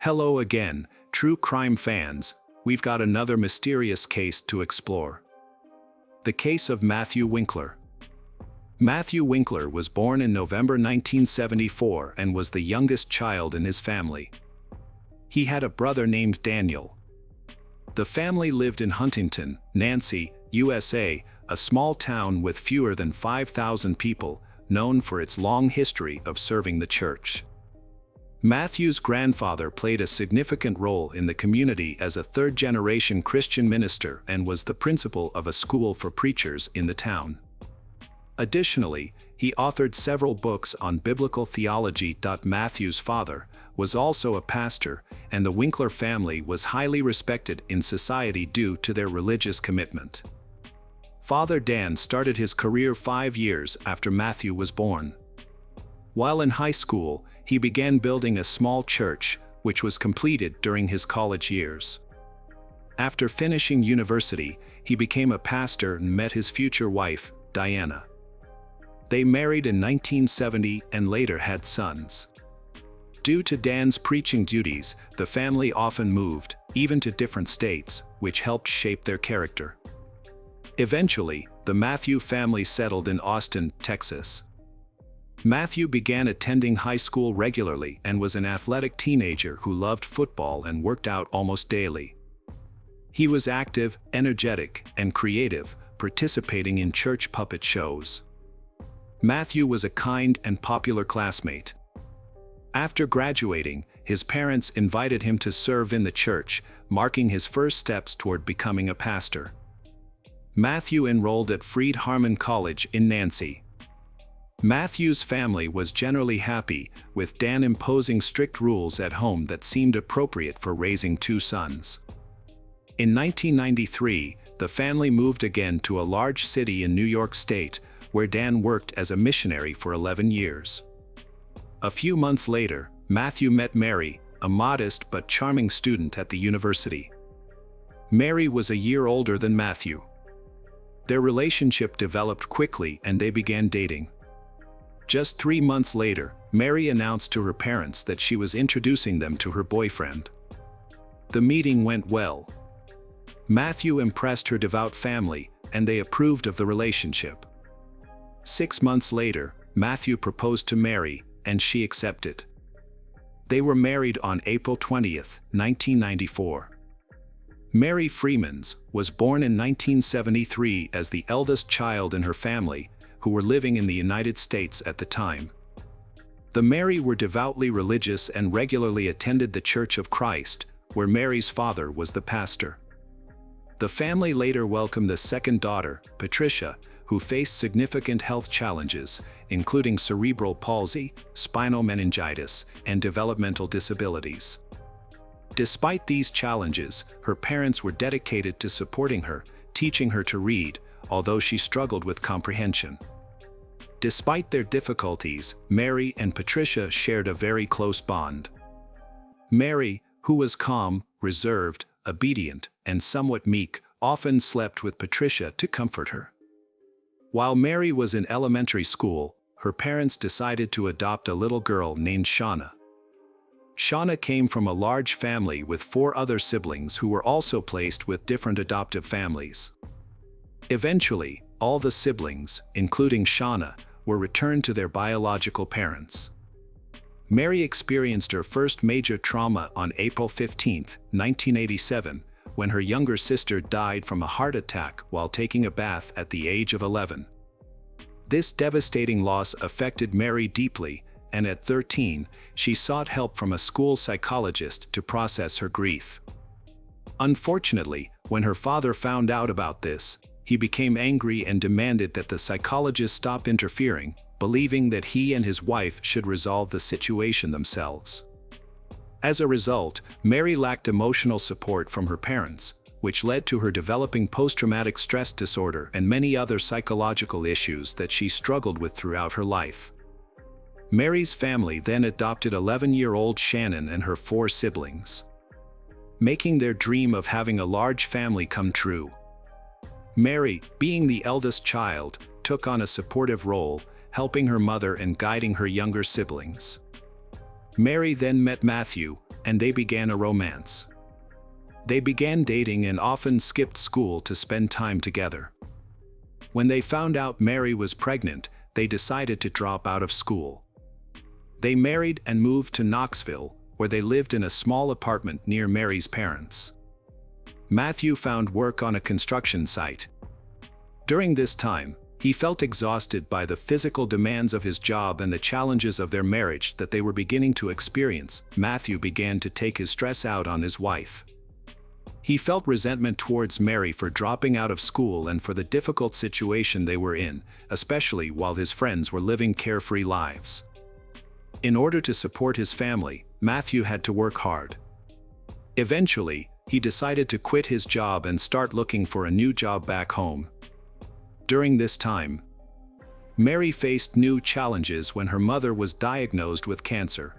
Hello again, true crime fans. We've got another mysterious case to explore. The case of Matthew Winkler. Matthew Winkler was born in November 1974 and was the youngest child in his family. He had a brother named Daniel. The family lived in Huntington, Nancy, USA, a small town with fewer than 5,000 people, known for its long history of serving the church. Matthew's grandfather played a significant role in the community as a third-generation Christian minister and was the principal of a school for preachers in the town. Additionally, he authored several books on biblical theology. Matthew's father was also a pastor, and the Winkler family was highly respected in society due to their religious commitment. Father Dan started his career 5 years after Matthew was born. While in high school, he began building a small church, which was completed during his college years. After finishing university, he became a pastor and met his future wife, Diana. They married in 1970 and later had sons. Due to Dan's preaching duties, the family often moved, even to different states, which helped shape their character. Eventually, the Matthew family settled in Austin, Texas. Matthew began attending high school regularly and was an athletic teenager who loved football and worked out almost daily. He was active, energetic, and creative, participating in church puppet shows. Matthew was a kind and popular classmate. After graduating, his parents invited him to serve in the church, marking his first steps toward becoming a pastor. Matthew enrolled at Freed Harmon College in Nancy. Matthew's family was generally happy, with Dan imposing strict rules at home that seemed appropriate for raising 2 sons. In 1993, the family moved again to a large city in New York State, where Dan worked as a missionary for 11 years. A few months later, Matthew met Mary, a modest but charming student at the university. Mary was a year older than Matthew. Their relationship developed quickly and they began dating. Just 3 months later, Mary announced to her parents that she was introducing them to her boyfriend. The meeting went well. Matthew impressed her devout family, and they approved of the relationship. 6 months later, Matthew proposed to Mary, and she accepted. They were married on April 20th, 1994. Mary Freemans was born in 1973 as the eldest child in her family, who were living in the United States at the time. The Mary were devoutly religious and regularly attended the Church of Christ, where Mary's father was the pastor. The family later welcomed the second daughter, Patricia, who faced significant health challenges, including cerebral palsy, spinal meningitis, and developmental disabilities. Despite these challenges, her parents were dedicated to supporting her, teaching her to read, although she struggled with comprehension. Despite their difficulties, Mary and Patricia shared a very close bond. Mary, who was calm, reserved, obedient, and somewhat meek, often slept with Patricia to comfort her. While Mary was in elementary school, her parents decided to adopt a little girl named Shauna. Shauna came from a large family with 4 other siblings who were also placed with different adoptive families. Eventually, all the siblings, including Shauna, were returned to their biological parents. Mary experienced her first major trauma on April 15, 1987, when her younger sister died from a heart attack while taking a bath at the age of 11. This devastating loss affected Mary deeply, and at 13, she sought help from a school psychologist to process her grief. Unfortunately, when her father found out about this, he became angry and demanded that the psychologist stop interfering, believing that he and his wife should resolve the situation themselves. As a result, Mary lacked emotional support from her parents, which led to her developing post-traumatic stress disorder and many other psychological issues that she struggled with throughout her life. Mary's family then adopted 11-year-old Shannon and her 4 siblings, making their dream of having a large family come true. Mary, being the eldest child, took on a supportive role, helping her mother and guiding her younger siblings. Mary then met Matthew, and they began a romance. They began dating and often skipped school to spend time together. When they found out Mary was pregnant, they decided to drop out of school. They married and moved to Knoxville, where they lived in a small apartment near Mary's parents. Matthew found work on a construction site. During this time, he felt exhausted by the physical demands of his job and the challenges of their marriage that they were beginning to experience. Matthew began to take his stress out on his wife. He felt resentment towards Mary for dropping out of school and for the difficult situation they were in, especially while his friends were living carefree lives. In order to support his family, Matthew had to work hard. Eventually, he decided to quit his job and start looking for a new job back home. During this time, Mary faced new challenges when her mother was diagnosed with cancer.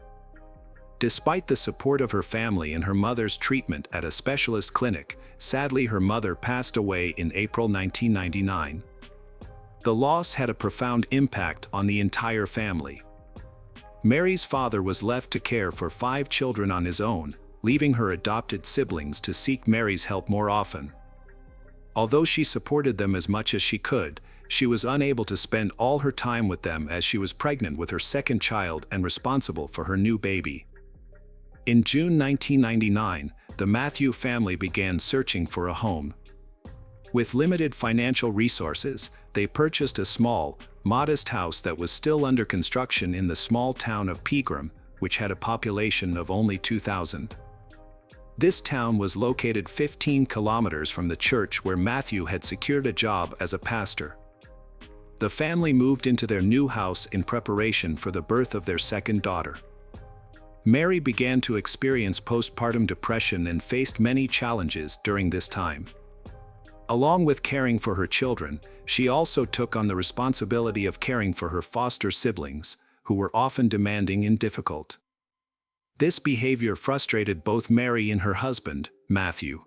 Despite the support of her family and her mother's treatment at a specialist clinic, sadly her mother passed away in April 1999. The loss had a profound impact on the entire family. Mary's father was left to care for 5 children on his own, leaving her adopted siblings to seek Mary's help more often. Although she supported them as much as she could, she was unable to spend all her time with them as she was pregnant with her second child and responsible for her new baby. In June 1999, the Matthew family began searching for a home. With limited financial resources, they purchased a small, modest house that was still under construction in the small town of Pegram, which had a population of only 2,000. This town was located 15 kilometers from the church where Matthew had secured a job as a pastor. The family moved into their new house in preparation for the birth of their second daughter. Mary began to experience postpartum depression and faced many challenges during this time. Along with caring for her children, she also took on the responsibility of caring for her foster siblings, who were often demanding and difficult. This behavior frustrated both Mary and her husband, Matthew.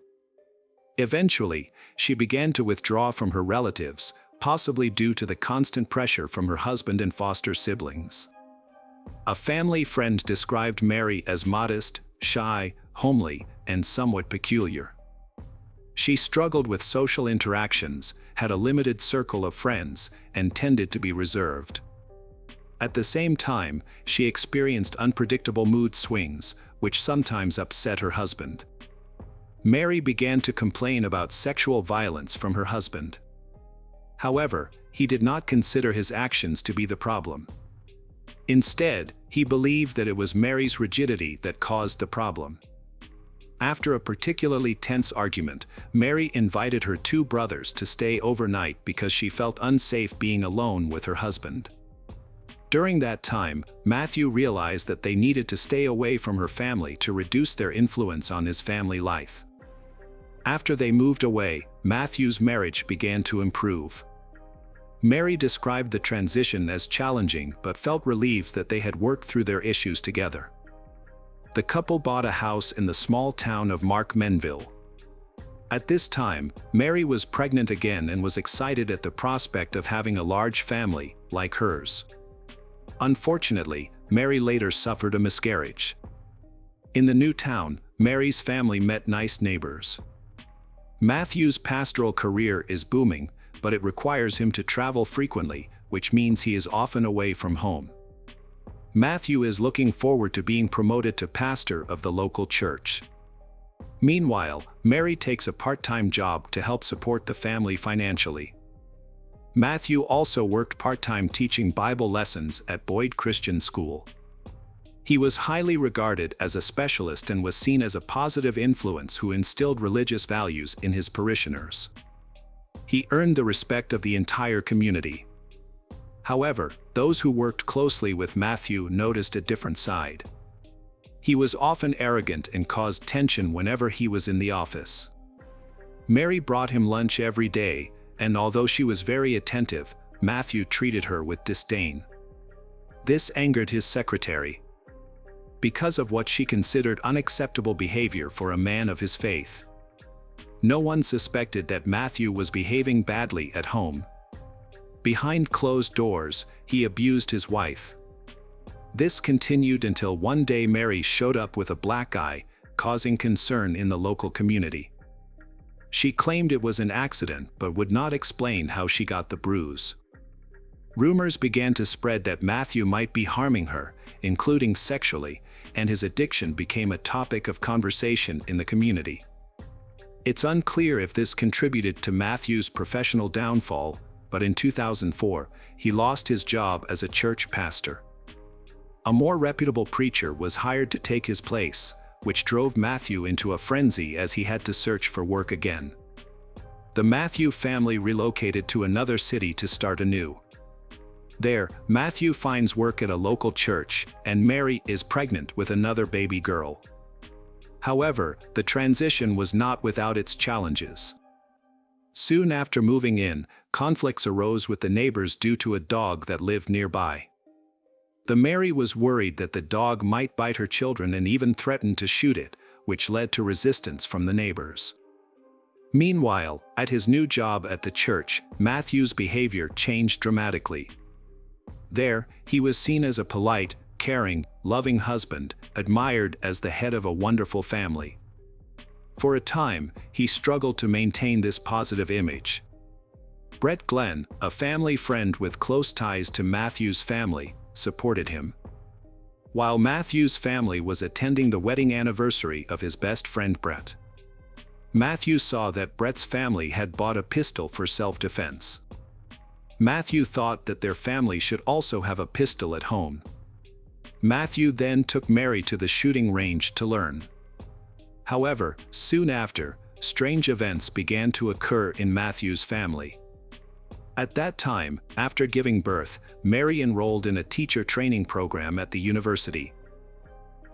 Eventually, she began to withdraw from her relatives, possibly due to the constant pressure from her husband and foster siblings. A family friend described Mary as modest, shy, homely, and somewhat peculiar. She struggled with social interactions, had a limited circle of friends, and tended to be reserved. At the same time, she experienced unpredictable mood swings, which sometimes upset her husband. Mary began to complain about sexual violence from her husband. However, he did not consider his actions to be the problem. Instead, he believed that it was Mary's rigidity that caused the problem. After a particularly tense argument, Mary invited her 2 brothers to stay overnight because she felt unsafe being alone with her husband. During that time, Matthew realized that they needed to stay away from her family to reduce their influence on his family life. After they moved away, Matthew's marriage began to improve. Mary described the transition as challenging but felt relieved that they had worked through their issues together. The couple bought a house in the small town of Markmenville. At this time, Mary was pregnant again and was excited at the prospect of having a large family, like hers. Unfortunately, Mary later suffered a miscarriage. In the new town, Mary's family met nice neighbors. Matthew's pastoral career is booming, but it requires him to travel frequently, which means he is often away from home. Matthew is looking forward to being promoted to pastor of the local church. Meanwhile, Mary takes a part-time job to help support the family financially. Matthew also worked part-time teaching Bible lessons at Boyd Christian School. He was highly regarded as a specialist and was seen as a positive influence who instilled religious values in his parishioners. He earned the respect of the entire community. However, those who worked closely with Matthew noticed a different side. He was often arrogant and caused tension whenever he was in the office. Mary brought him lunch every day, and although she was very attentive, Matthew treated her with disdain. This angered his secretary. Because of what she considered unacceptable behavior for a man of his faith. No one suspected that Matthew was behaving badly at home. Behind closed doors, he abused his wife. This continued until one day Mary showed up with a black eye, causing concern in the local community. She claimed it was an accident but would not explain how she got the bruise. Rumors began to spread that Matthew might be harming her, including sexually, and his addiction became a topic of conversation in the community. It's unclear if this contributed to Matthew's professional downfall, but in 2004, he lost his job as a church pastor. A more reputable preacher was hired to take his place, which drove Matthew into a frenzy as he had to search for work again. The Matthew family relocated to another city to start anew. There, Matthew finds work at a local church, and Mary is pregnant with another baby girl. However, the transition was not without its challenges. Soon after moving in, conflicts arose with the neighbors due to a dog that lived nearby. The Mary was worried that the dog might bite her children and even threatened to shoot it, which led to resistance from the neighbors. Meanwhile, at his new job at the church, Matthew's behavior changed dramatically. There, he was seen as a polite, caring, loving husband, admired as the head of a wonderful family. For a time, he struggled to maintain this positive image. Brett Glenn, a family friend with close ties to Matthew's family, supported him. While Matthew's family was attending the wedding anniversary of his best friend Brett, Matthew saw that Brett's family had bought a pistol for self-defense. Matthew thought that their family should also have a pistol at home. Matthew then took Mary to the shooting range to learn. However, soon after, strange events began to occur in Matthew's family. At that time, after giving birth, Mary enrolled in a teacher training program at the university.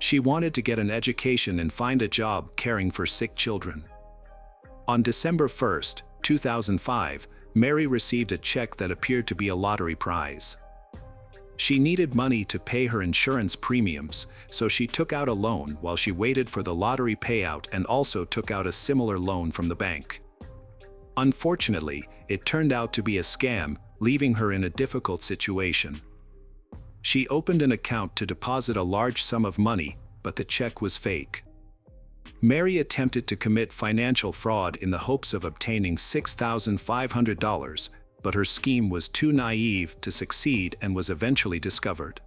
She wanted to get an education and find a job caring for sick children. On December 1, 2005, Mary received a check that appeared to be a lottery prize. She needed money to pay her insurance premiums, so she took out a loan while she waited for the lottery payout and also took out a similar loan from the bank. Unfortunately, it turned out to be a scam, leaving her in a difficult situation. She opened an account to deposit a large sum of money, but the check was fake. Mary attempted to commit financial fraud in the hopes of obtaining $6,500, but her scheme was too naive to succeed and was eventually discovered.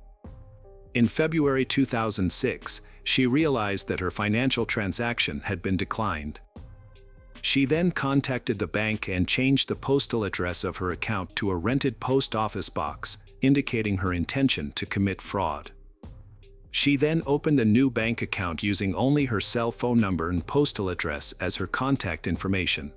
In February 2006, she realized that her financial transaction had been declined. She then contacted the bank and changed the postal address of her account to a rented post office box, indicating her intention to commit fraud. She then opened a new bank account using only her cell phone number and postal address as her contact information.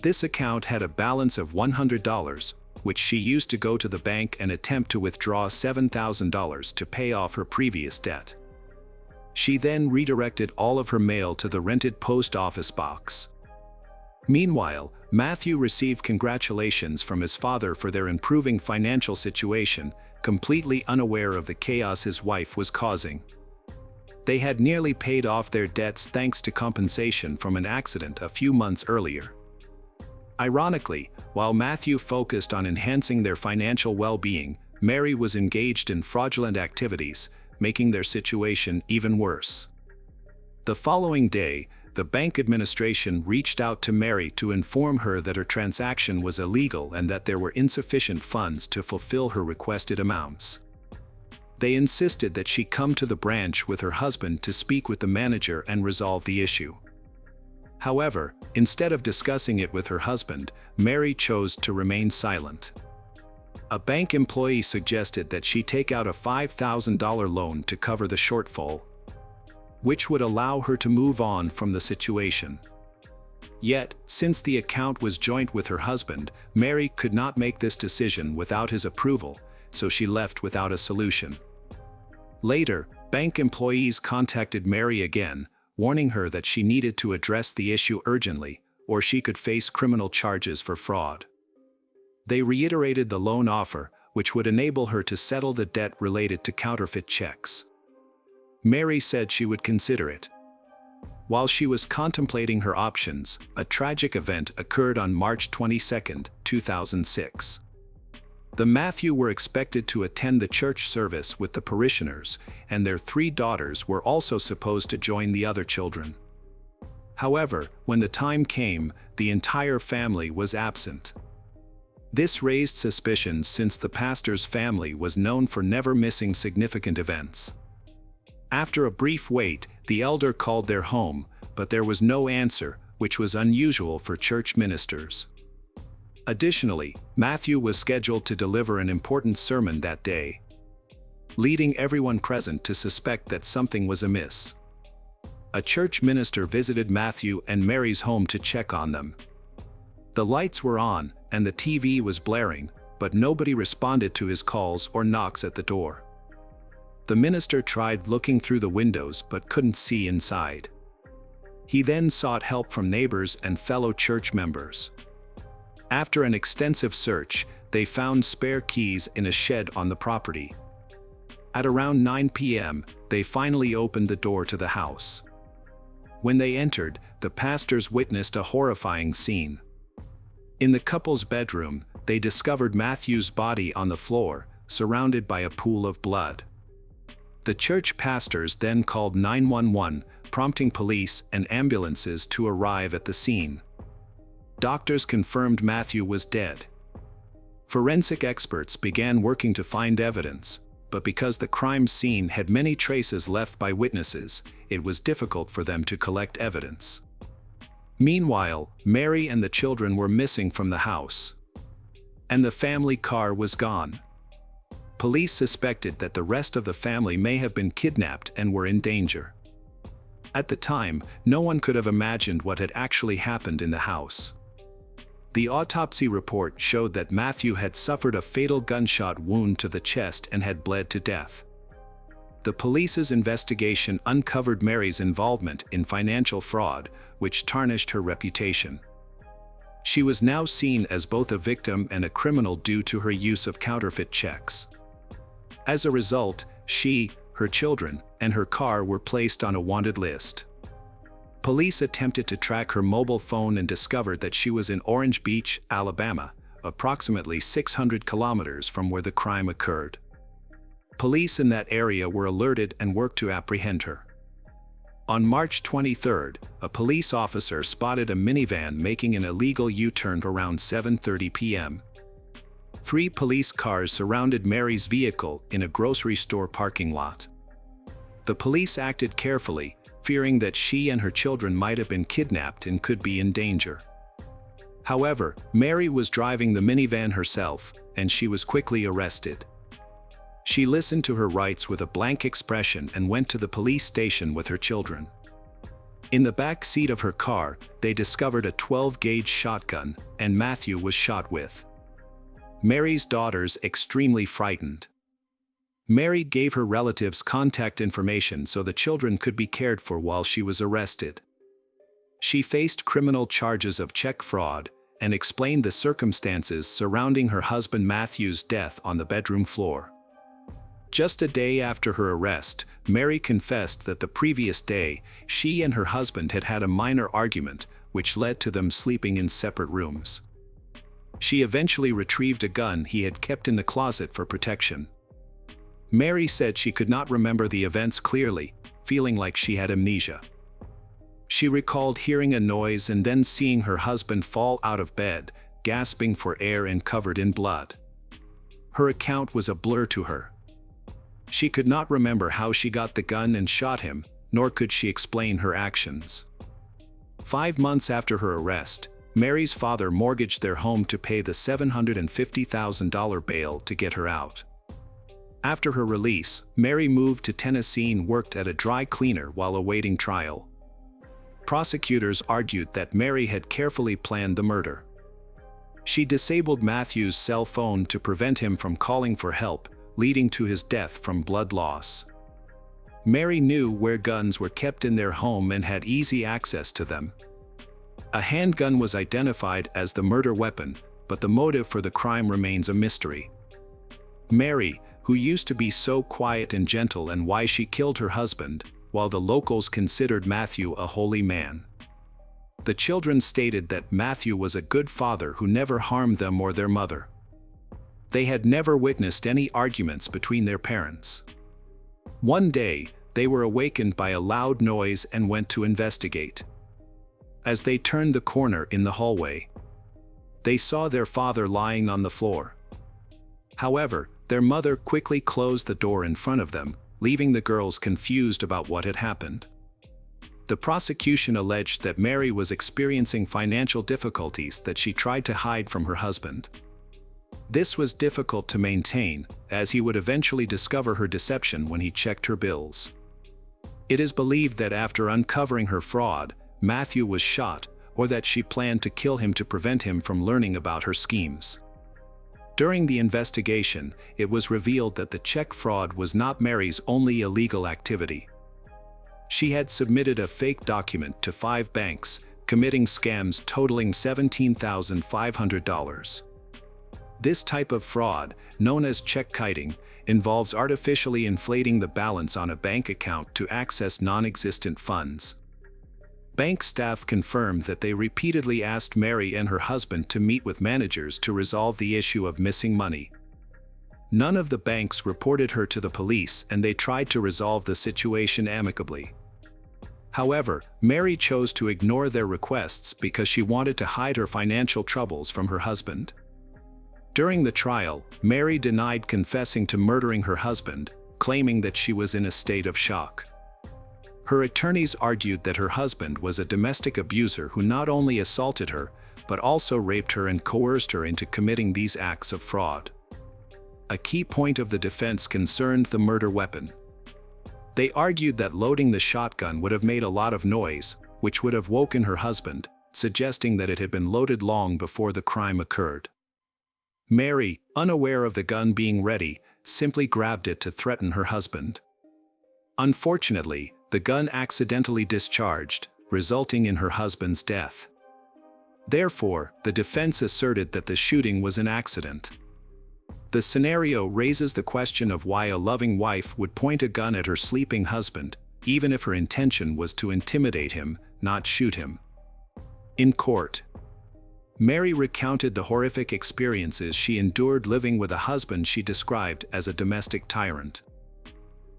This account had a balance of $100, which she used to go to the bank and attempt to withdraw $7,000 to pay off her previous debt. She then redirected all of her mail to the rented post office box. Meanwhile, Matthew received congratulations from his father for their improving financial situation, completely unaware of the chaos his wife was causing. They had nearly paid off their debts thanks to compensation from an accident a few months earlier. Ironically, while Matthew focused on enhancing their financial well-being, Mary was engaged in fraudulent activities, making their situation even worse. The following day, the bank administration reached out to Mary to inform her that her transaction was illegal and that there were insufficient funds to fulfill her requested amounts. They insisted that she come to the branch with her husband to speak with the manager and resolve the issue. However, instead of discussing it with her husband, Mary chose to remain silent. A bank employee suggested that she take out a $5,000 loan to cover the shortfall, which would allow her to move on from the situation. Yet, since the account was joint with her husband, Mary could not make this decision without his approval, so she left without a solution. Later, bank employees contacted Mary again, warning her that she needed to address the issue urgently, or she could face criminal charges for fraud. They reiterated the loan offer, which would enable her to settle the debt related to counterfeit checks. Mary said she would consider it. While she was contemplating her options, a tragic event occurred on March 22, 2006. The Matthew were expected to attend the church service with the parishioners, and their 3 daughters were also supposed to join the other children. However, when the time came, the entire family was absent. This raised suspicions since the pastor's family was known for never missing significant events. After a brief wait, the elder called their home, but there was no answer, which was unusual for church ministers. Additionally, Matthew was scheduled to deliver an important sermon that day, leading everyone present to suspect that something was amiss. A church minister visited Matthew and Mary's home to check on them. The lights were on, and the TV was blaring, but nobody responded to his calls or knocks at the door. The minister tried looking through the windows but couldn't see inside. He then sought help from neighbors and fellow church members. After an extensive search, they found spare keys in a shed on the property. At around 9 p.m., they finally opened the door to the house. When they entered, the pastors witnessed a horrifying scene. In the couple's bedroom, they discovered Matthew's body on the floor, surrounded by a pool of blood. The church pastors then called 911, prompting police and ambulances to arrive at the scene. Doctors confirmed Matthew was dead. Forensic experts began working to find evidence, but because the crime scene had many traces left by witnesses, it was difficult for them to collect evidence. Meanwhile, Mary and the children were missing from the house, and the family car was gone. Police suspected that the rest of the family may have been kidnapped and were in danger. At the time, no one could have imagined what had actually happened in the house. The autopsy report showed that Matthew had suffered a fatal gunshot wound to the chest and had bled to death. The police's investigation uncovered Mary's involvement in financial fraud, which tarnished her reputation. She was now seen as both a victim and a criminal due to her use of counterfeit checks. As a result, she, her children, and her car were placed on a wanted list. Police attempted to track her mobile phone and discovered that she was in Orange Beach, Alabama, approximately 600 kilometers from where the crime occurred. Police in that area were alerted and worked to apprehend her. On March 23, a police officer spotted a minivan making an illegal U-turn around 7:30 p.m. 3 police cars surrounded Mary's vehicle in a grocery store parking lot. The police acted carefully, fearing that she and her children might have been kidnapped and could be in danger. However, Mary was driving the minivan herself, and she was quickly arrested. She listened to her rights with a blank expression and went to the police station with her children. In the back seat of her car, they discovered a 12-gauge shotgun, and Matthew was shot with. Mary's daughters extremely frightened. Mary gave her relatives contact information so the children could be cared for while she was arrested. She faced criminal charges of check fraud and explained the circumstances surrounding her husband Matthew's death on the bedroom floor. Just a day after her arrest, Mary confessed that the previous day, she and her husband had had a minor argument, which led to them sleeping in separate rooms. She eventually retrieved a gun he had kept in the closet for protection. Mary said she could not remember the events clearly, feeling like she had amnesia. She recalled hearing a noise and then seeing her husband fall out of bed, gasping for air and covered in blood. Her account was a blur to her. She could not remember how she got the gun and shot him, nor could she explain her actions. 5 months after her arrest, Mary's father mortgaged their home to pay the $750,000 bail to get her out. After her release, Mary moved to Tennessee and worked at a dry cleaner while awaiting trial. Prosecutors argued that Mary had carefully planned the murder. She disabled Matthew's cell phone to prevent him from calling for help, leading to his death from blood loss. Mary knew where guns were kept in their home and had easy access to them. A handgun was identified as the murder weapon, but the motive for the crime remains a mystery. Mary, who used to be so quiet and gentle, and why she killed her husband, while the locals considered Matthew a holy man. The children stated that Matthew was a good father who never harmed them or their mother. They had never witnessed any arguments between their parents. One day, they were awakened by a loud noise and went to investigate. As they turned the corner in the hallway, they saw their father lying on the floor. However, their mother quickly closed the door in front of them, leaving the girls confused about what had happened. The prosecution alleged that Mary was experiencing financial difficulties that she tried to hide from her husband. This was difficult to maintain, as he would eventually discover her deception when he checked her bills. It is believed that after uncovering her fraud, Matthew was shot, or that she planned to kill him to prevent him from learning about her schemes. During the investigation, it was revealed that the check fraud was not Mary's only illegal activity. She had submitted a fake document to 5 banks, committing scams totaling $17,500. This type of fraud, known as check kiting, involves artificially inflating the balance on a bank account to access non-existent funds. Bank staff confirmed that they repeatedly asked Mary and her husband to meet with managers to resolve the issue of missing money. None of the banks reported her to the police, and they tried to resolve the situation amicably. However, Mary chose to ignore their requests because she wanted to hide her financial troubles from her husband. During the trial, Mary denied confessing to murdering her husband, claiming that she was in a state of shock. Her attorneys argued that her husband was a domestic abuser who not only assaulted her, but also raped her and coerced her into committing these acts of fraud. A key point of the defense concerned the murder weapon. They argued that loading the shotgun would have made a lot of noise, which would have woken her husband, suggesting that it had been loaded long before the crime occurred. Mary, unaware of the gun being ready, simply grabbed it to threaten her husband. Unfortunately, the gun accidentally discharged, resulting in her husband's death. Therefore, the defense asserted that the shooting was an accident. The scenario raises the question of why a loving wife would point a gun at her sleeping husband, even if her intention was to intimidate him, not shoot him. In court, Mary recounted the horrific experiences she endured living with a husband she described as a domestic tyrant.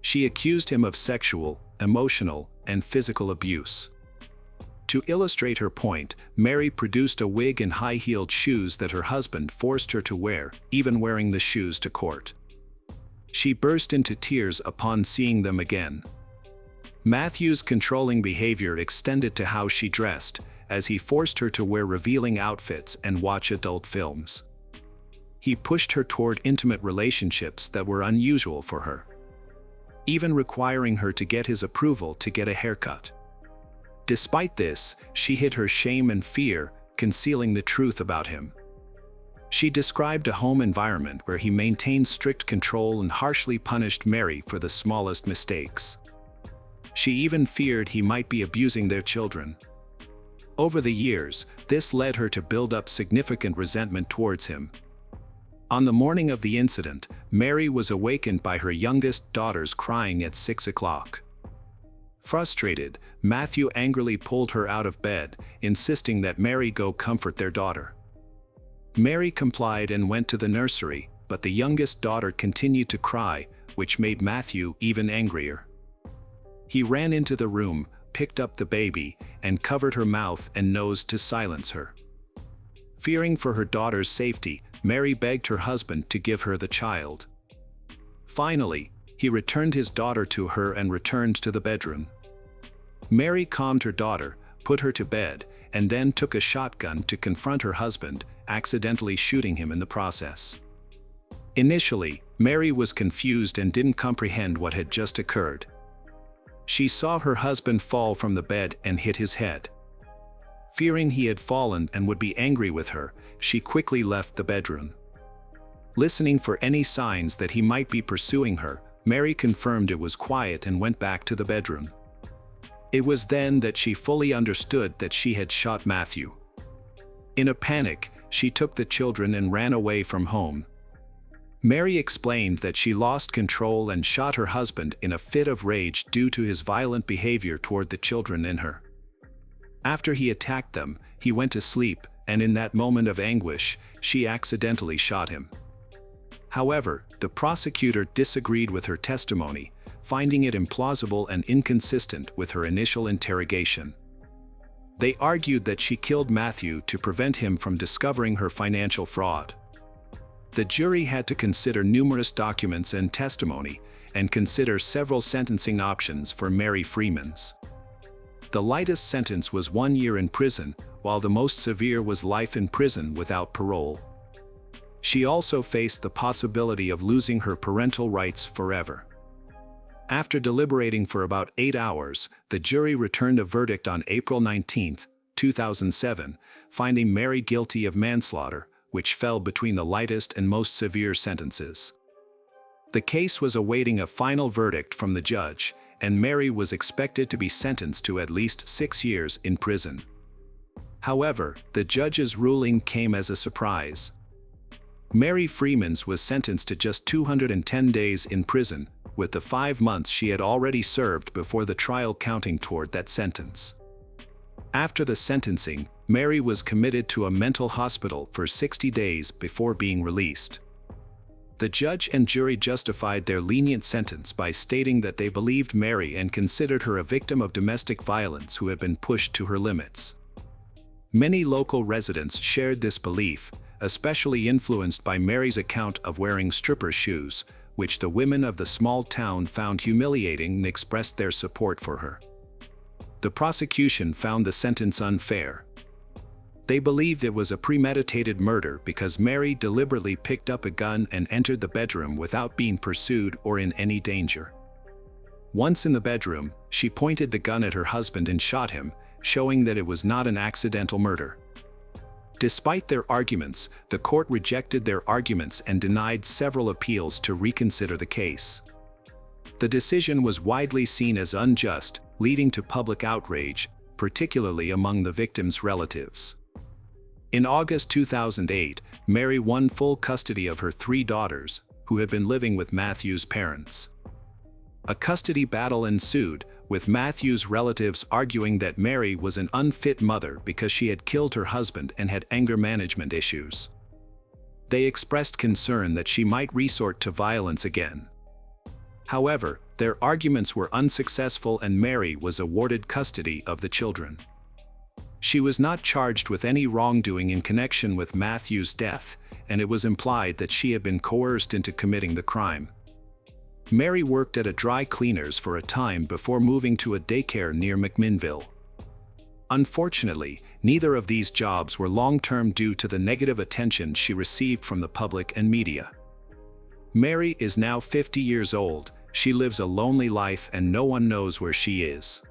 She accused him of sexual, emotional, and physical abuse. To illustrate her point, Mary produced a wig and high-heeled shoes that her husband forced her to wear, even wearing the shoes to court. She burst into tears upon seeing them again. Matthew's controlling behavior extended to how she dressed, as he forced her to wear revealing outfits and watch adult films. He pushed her toward intimate relationships that were unusual for her, even requiring her to get his approval to get a haircut. Despite this, she hid her shame and fear, concealing the truth about him. She described a home environment where he maintained strict control and harshly punished Mary for the smallest mistakes. She even feared he might be abusing their children. Over the years, this led her to build up significant resentment towards him. On the morning of the incident, Mary was awakened by her youngest daughter's crying at 6 o'clock. Frustrated, Matthew angrily pulled her out of bed, insisting that Mary go comfort their daughter. Mary complied and went to the nursery, but the youngest daughter continued to cry, which made Matthew even angrier. He ran into the room, picked up the baby, and covered her mouth and nose to silence her. Fearing for her daughter's safety, Mary begged her husband to give her the child. Finally, he returned his daughter to her and returned to the bedroom. Mary calmed her daughter, put her to bed, and then took a shotgun to confront her husband, accidentally shooting him in the process. Initially, Mary was confused and didn't comprehend what had just occurred. She saw her husband fall from the bed and hit his head. Fearing he had fallen and would be angry with her, she quickly left the bedroom. Listening for any signs that he might be pursuing her, Mary confirmed it was quiet and went back to the bedroom. It was then that she fully understood that she had shot Matthew. In a panic, she took the children and ran away from home. Mary explained that she lost control and shot her husband in a fit of rage due to his violent behavior toward the children and her. After he attacked them, he went to sleep, and in that moment of anguish, she accidentally shot him. However, the prosecutor disagreed with her testimony, finding it implausible and inconsistent with her initial interrogation. They argued that she killed Matthew to prevent him from discovering her financial fraud. The jury had to consider numerous documents and testimony, and consider several sentencing options for Mary Freemans. The lightest sentence was 1 year in prison, while the most severe was life in prison without parole. She also faced the possibility of losing her parental rights forever. After deliberating for about 8 hours, the jury returned a verdict on April 19, 2007, finding Mary guilty of manslaughter, which fell between the lightest and most severe sentences. The case was awaiting a final verdict from the judge, and Mary was expected to be sentenced to at least 6 years in prison. However, the judge's ruling came as a surprise. Mary Freemans was sentenced to just 210 days in prison, with the 5 months she had already served before the trial counting toward that sentence. After the sentencing, Mary was committed to a mental hospital for 60 days before being released. The judge and jury justified their lenient sentence by stating that they believed Mary and considered her a victim of domestic violence who had been pushed to her limits. Many local residents shared this belief, especially influenced by Mary's account of wearing stripper shoes, which the women of the small town found humiliating and expressed their support for her. The prosecution found the sentence unfair. They believed it was a premeditated murder because Mary deliberately picked up a gun and entered the bedroom without being pursued or in any danger. Once in the bedroom, she pointed the gun at her husband and shot him, showing that it was not an accidental murder. Despite their arguments, the court rejected their arguments and denied several appeals to reconsider the case. The decision was widely seen as unjust, leading to public outrage, particularly among the victims' relatives. In August 2008, Mary won full custody of her 3 daughters, who had been living with Matthew's parents. A custody battle ensued, with Matthew's relatives arguing that Mary was an unfit mother because she had killed her husband and had anger management issues. They expressed concern that she might resort to violence again. However, their arguments were unsuccessful and Mary was awarded custody of the children. She was not charged with any wrongdoing in connection with Matthew's death, and it was implied that she had been coerced into committing the crime. Mary worked at a dry cleaner's for a time before moving to a daycare near McMinnville. Unfortunately, neither of these jobs were long-term due to the negative attention she received from the public and media. Mary is now 50 years old, she lives a lonely life and no one knows where she is.